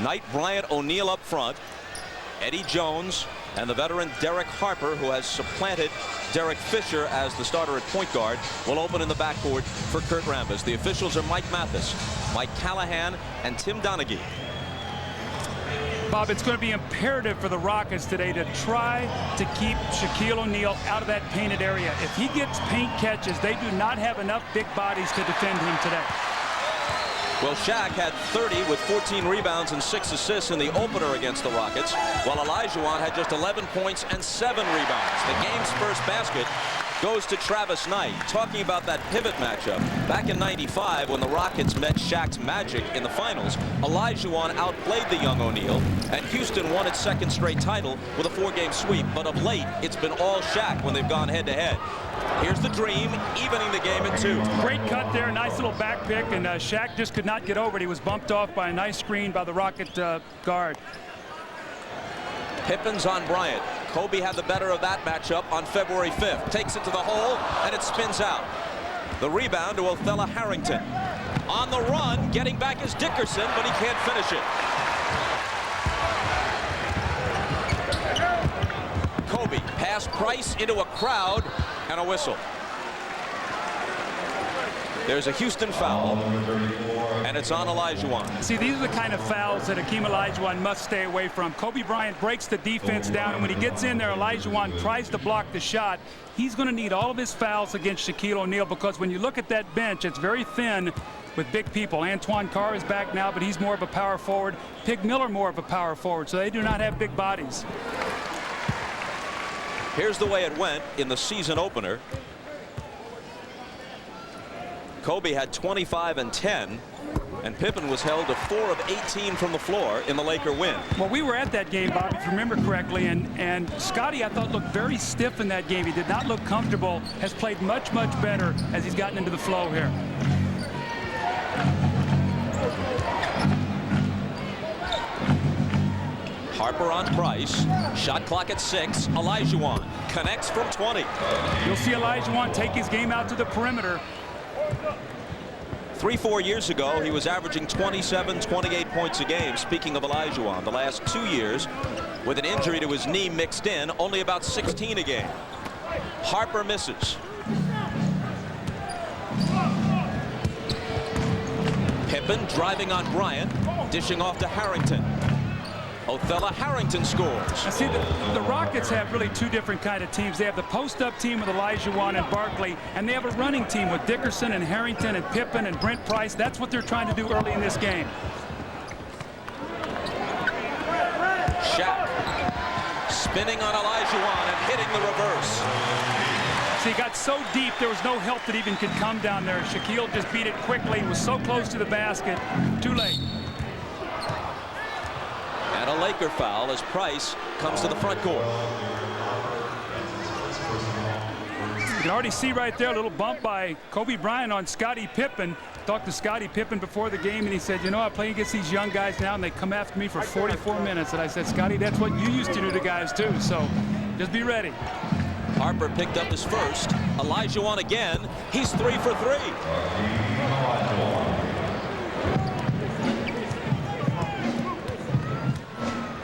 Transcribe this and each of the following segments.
Knight, Bryant, O'Neal up front. Eddie Jones and the veteran Derek Harper, who has supplanted Derek Fisher as the starter at point guard, will open in the backcourt for Kurt Rambis. The officials are Mike Mathis, Mike Callahan, and Tim Donaghy. Bob, it's going to be imperative for the Rockets today to try to keep Shaquille O'Neal out of that painted area. If he gets paint catches, they do not have enough big bodies to defend him today. Well, Shaq had 30 with 14 rebounds and 6 assists in the opener against the Rockets, while Olajuwan had just 11 points and 7 rebounds. The game's first basket goes to Travis Knight. Talking about that pivot matchup, back in '95 when the Rockets met Shaq's Magic in the finals, Olajuwan outplayed the young O'Neal, and Houston won its second straight title with a 4-game sweep. But of late, it's been all Shaq when they've gone head-to-head. Here's the Dream, evening the game at 2. Great cut there, nice little back pick, and Shaq just could not get over it. He was bumped off by a nice screen by the Rocket guard. Pippen's on Bryant. Kobe had the better of that matchup on February 5th. Takes it to the hole, and it spins out. The rebound to Othella Harrington. On the run, getting back is Dickerson, but he can't finish it. Kobe, pass Price into a crowd, and a whistle. There's a Houston foul, and it's on Olajuwan. See, these are the kind of fouls that Hakeem Olajuwan must stay away from. Kobe Bryant breaks the defense down, and when he gets in there, Olajuwan tries to block the shot. He's going to need all of his fouls against Shaquille O'Neal, because when you look at that bench, it's very thin with big people. Antoine Carr is back now, but he's more of a power forward. Pig Miller more of a power forward, so they do not have big bodies. Here's the way it went in the season opener. Kobe had 25 and 10, and Pippen was held to 4 of 18 from the floor in the Laker win. Well, we were at that game, Bob, if you remember correctly, and Scottie, I thought, looked very stiff in that game. He did not look comfortable, has played much, much better as he's gotten into the flow here. Harper on Price. Shot clock at 6. Olajuwan connects from 20. You'll see Olajuwan take his game out to the perimeter. 3-4 years ago, he was averaging 27, 28 points a game. Speaking of Olajuwan, the last 2 years, with an injury to his knee mixed in, only about 16 a game. Harper misses. Pippen driving on Bryant, dishing off to Harrington. Othella Harrington scores. Now see, the Rockets have really two different kind of teams. They have the post-up team with Olajuwan and Barkley, and they have a running team with Dickerson and Harrington and Pippen and Brent Price. That's what they're trying to do early in this game. Shaq spinning on Olajuwan and hitting the reverse. See, he got so deep, there was no help that even could come down there. Shaquille just beat it quickly. He was so close to the basket. Too late. And a Laker foul as Price comes to the front court. You can already see right there a little bump by Kobe Bryant on Scottie Pippen. Talked to Scottie Pippen before the game, and he said, you know, I play against these young guys now, and they come after me for 44 minutes. And I said, Scottie, that's what you used to do to guys, too. So just be ready. Harper picked up his first. Olajuwan again. He's 3 for 3.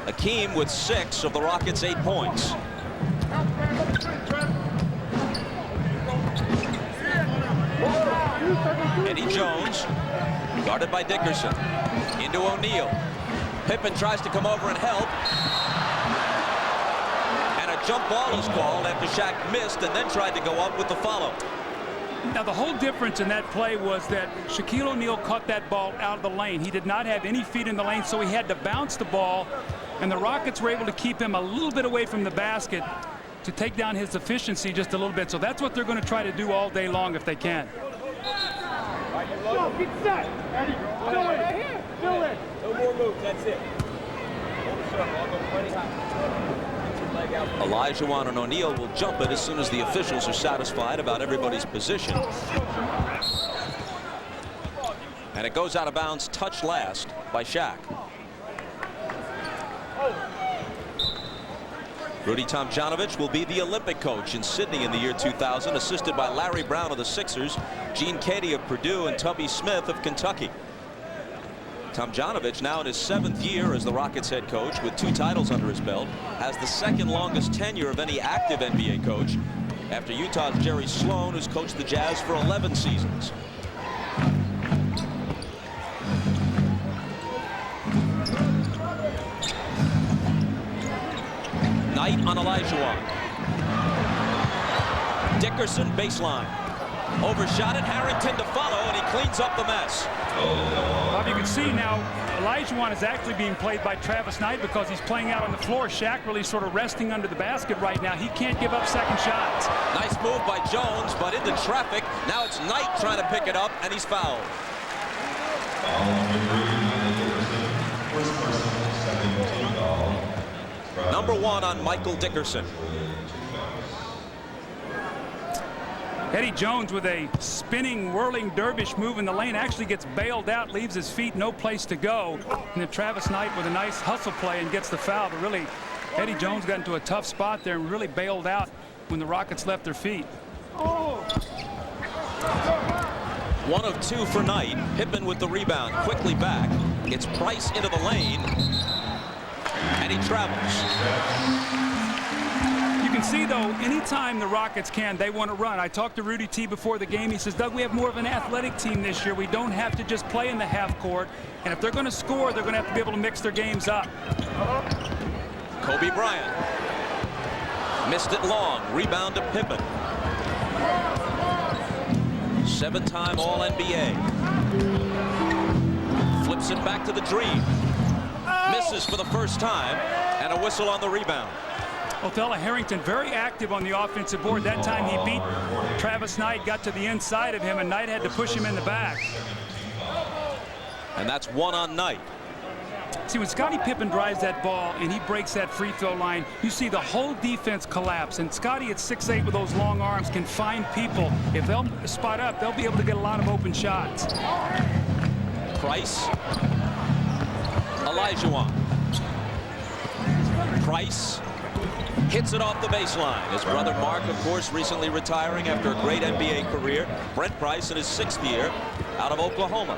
Hakeem with 6 of the Rockets' 8 points. Eddie Jones, guarded by Dickerson. Into O'Neal. Pippen tries to come over and help. And a jump ball is called after Shaq missed and then tried to go up with the follow. Now, the whole difference in that play was that Shaquille O'Neal caught that ball out of the lane. He did not have any feet in the lane, so he had to bounce the ball. And the Rockets were able to keep him a little bit away from the basket to take down his efficiency just a little bit. So that's what they're going to try to do all day long if they can. Go, get set. Eddie, still in. Right here. Still in. No more moves. That's it. Olajuwan and O'Neal will jump it as soon as the officials are satisfied about everybody's position. And it goes out of bounds, touched last by Shaq. Rudy Tomjanovich will be the Olympic coach in Sydney in the year 2000, assisted by Larry Brown of the Sixers, Gene Cady of Purdue, and Tubby Smith of Kentucky. Tomjanovich, now in his 7th year as the Rockets head coach with 2 titles under his belt, has the 2nd longest tenure of any active NBA coach, after Utah's Jerry Sloan, who's coached the Jazz for 11 seasons. Knight on Olajuwan. Dickerson baseline. Overshot it. Harrington to follow, and he cleans up the mess. Bob, you can see now Olajuwan is actually being played by Travis Knight because he's playing out on the floor. Shaq really sort of resting under the basket right now. He can't give up second shots. Nice move by Jones, but into traffic. Now it's Knight trying to pick it up, and he's fouled. Number 1 on Michael Dickerson. Eddie Jones with a spinning, whirling dervish move in the lane actually gets bailed out, leaves his feet no place to go. And then Travis Knight with a nice hustle play and gets the foul. But really, Eddie Jones got into a tough spot there and really bailed out when the Rockets left their feet. 1 of 2 for Knight. Pippen with the rebound, quickly back. Gets Price into the lane, and he travels. You can see, though, anytime the Rockets can, they want to run. I talked to Rudy T before the game. He says, Doug, we have more of an athletic team this year. We don't have to just play in the half court. And if they're going to score, they're going to have to be able to mix their games up. Kobe Bryant. Missed it long. Rebound to Pippen. 7-time All-NBA. Flips it back to the Dream. Misses for the first time, and a whistle on the rebound. Othella Harrington very active on the offensive board. That time he beat Travis Knight, got to the inside of him, and Knight had to push him in the back. And that's 1 on Knight. See, when Scottie Pippen drives that ball and he breaks that free throw line, you see the whole defense collapse. And Scottie at 6'8" with those long arms can find people. If they'll spot up, they'll be able to get a lot of open shots. Price. Olajuwan. Price hits it off the baseline. His brother Mark, of course, recently retiring after a great NBA career. Brent Price in his 6th year out of Oklahoma.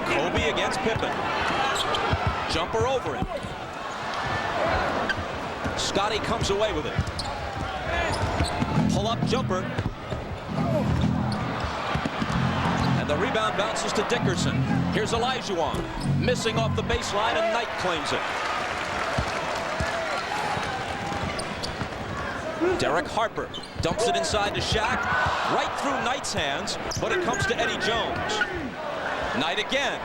Kobe against Pippen. Jumper over him. Scottie comes away with it. Pull-up jumper. And the rebound bounces to Dickerson. Here's Olajuwan. Missing off the baseline, and Knight claims it. Derek Harper dumps it inside to Shaq. Right through Knight's hands, but it comes to Eddie Jones. Knight again.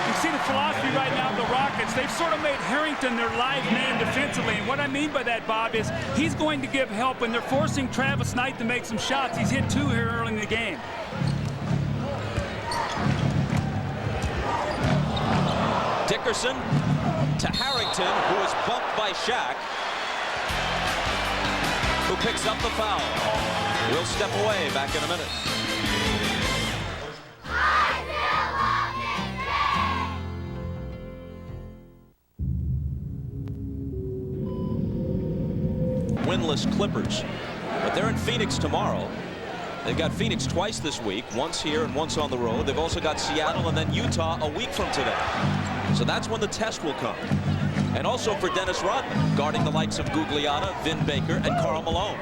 You see the philosophy right now of the Rockets. They've sort of made Harrington their live man defensively. And what I mean by that, Bob, is he's going to give help, and they're forcing Travis Knight to make some shots. He's hit 2 here early in the game. Dickerson to Harrington, who is bumped by Shaq, who picks up the foul. We'll step away. Back in a minute. Winless Clippers, but they're in Phoenix tomorrow. They've got Phoenix twice this week, once here and once on the road. They've also got Seattle and then Utah a week from today. So that's when the test will come. And also for Dennis Rodman, guarding the likes of Gugliotta, Vin Baker, and Karl Malone.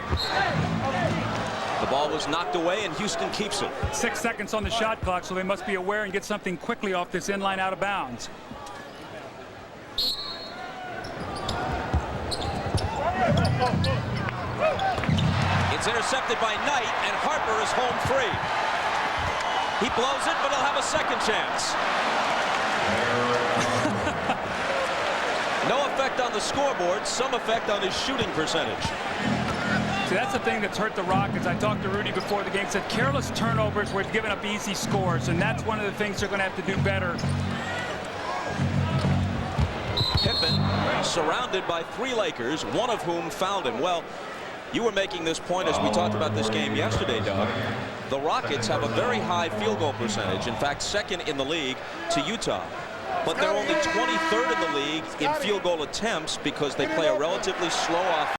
The ball was knocked away, and Houston keeps it. 6 seconds on the shot clock, so they must be aware and get something quickly off this inline out of bounds. It's intercepted by Knight, and Harper is home free. He blows it, but he'll have a second chance. No effect on the scoreboard, some effect on his shooting percentage. See, that's the thing that's hurt the Rockets. I talked to Rudy before the game, said careless turnovers were giving up easy scores, and that's one of the things they're going to have to do better. Pippen surrounded by 3 Lakers, one of whom fouled him. Well, you were making this point as we talked about this game yesterday, Doug. The Rockets have a very high field goal percentage, in fact, 2nd in the league to Utah. But they're only 23rd in the league in field goal attempts because they play a relatively slow offense.